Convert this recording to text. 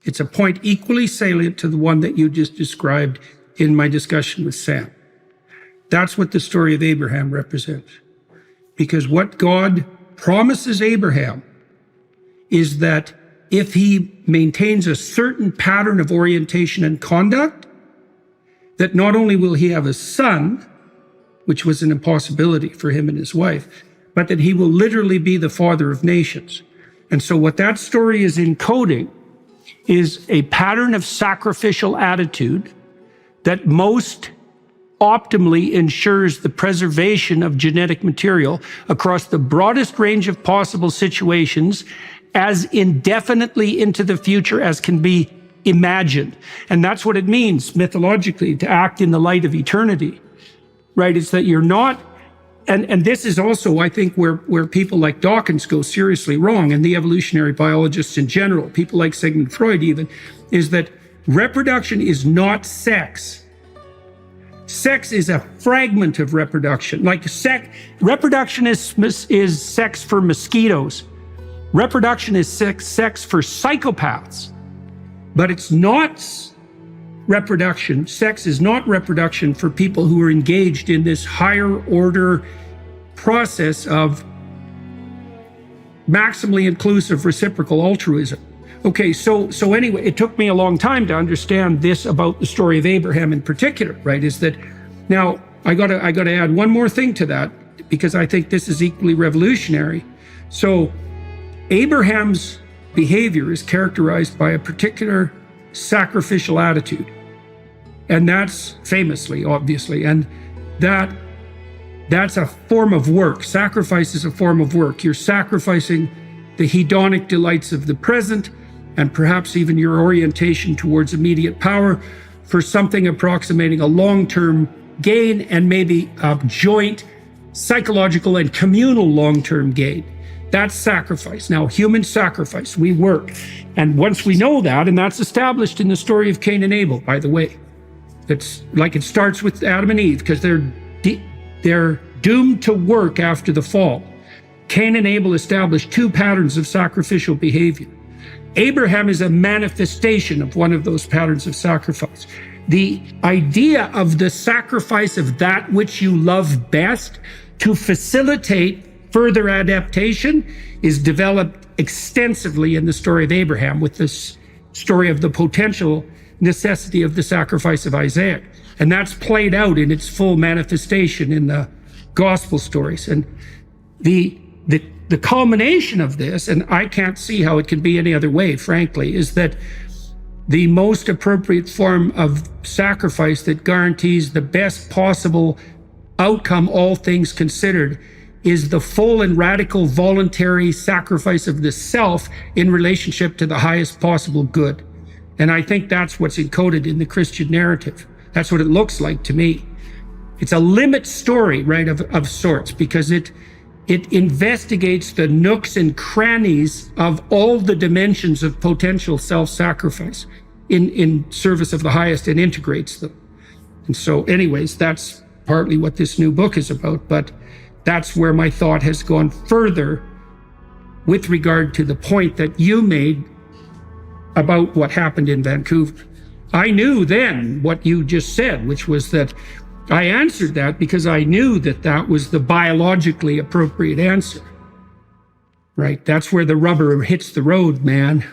It's a point equally salient to the one that you just described in my discussion with Sam. That's what the story of Abraham represents. Because what God promises Abraham is that if he maintains a certain pattern of orientation and conduct, that not only will he have a son, which was an impossibility for him and his wife, but that he will literally be the father of nations. And so what that story is encoding is a pattern of sacrificial attitude that most optimally ensures the preservation of genetic material across the broadest range of possible situations as indefinitely into the future as can be imagined. And that's what it means mythologically to act in the light of eternity, right? It's that you're not, and this is also, I think, where people like Dawkins go seriously wrong, and the evolutionary biologists in general, people like Sigmund Freud even, is that reproduction is not sex. Sex is a fragment of reproduction. Like reproduction is sex for mosquitoes. Reproduction is sex for psychopaths. But it's not reproduction. Sex is not reproduction for people who are engaged in this higher order process of maximally inclusive reciprocal altruism. Okay, so anyway, it took me a long time to understand this about the story of Abraham in particular, right? Is that now I gotta add one more thing to that, because I think this is equally revolutionary. So Abraham's behavior is characterized by a particular sacrificial attitude. And that's famously, obviously, and that's a form of work. Sacrifice is a form of work. You're sacrificing the hedonic delights of the present, and perhaps even your orientation towards immediate power, for something approximating a long-term gain and maybe a joint psychological and communal long-term gain. That's sacrifice. Now, human sacrifice, we work. And once we know that, and that's established in the story of Cain and Abel, by the way, it's like it starts with Adam and Eve, because they're doomed to work after the fall. Cain and Abel established two patterns of sacrificial behavior. Abraham is a manifestation of one of those patterns of sacrifice. The idea of the sacrifice of that which you love best to facilitate further adaptation is developed extensively in the story of Abraham, with this story of the potential necessity of the sacrifice of Isaac. And that's played out in its full manifestation in the gospel stories. And the culmination of this, and I can't see how it can be any other way, frankly, is that the most appropriate form of sacrifice that guarantees the best possible outcome, all things considered, is the full and radical voluntary sacrifice of the self in relationship to the highest possible good. And I think that's what's encoded in the Christian narrative. That's what it looks like to me. It's a limit story, right, of sorts, because it investigates the nooks and crannies of all the dimensions of potential self-sacrifice in service of the highest, and integrates them. And so anyways, that's partly what this new book is about, but that's where my thought has gone further with regard to the point that you made about what happened in Vancouver. I knew then what you just said, which was that I answered that because I knew that that was the biologically appropriate answer, right? That's where the rubber hits the road, man.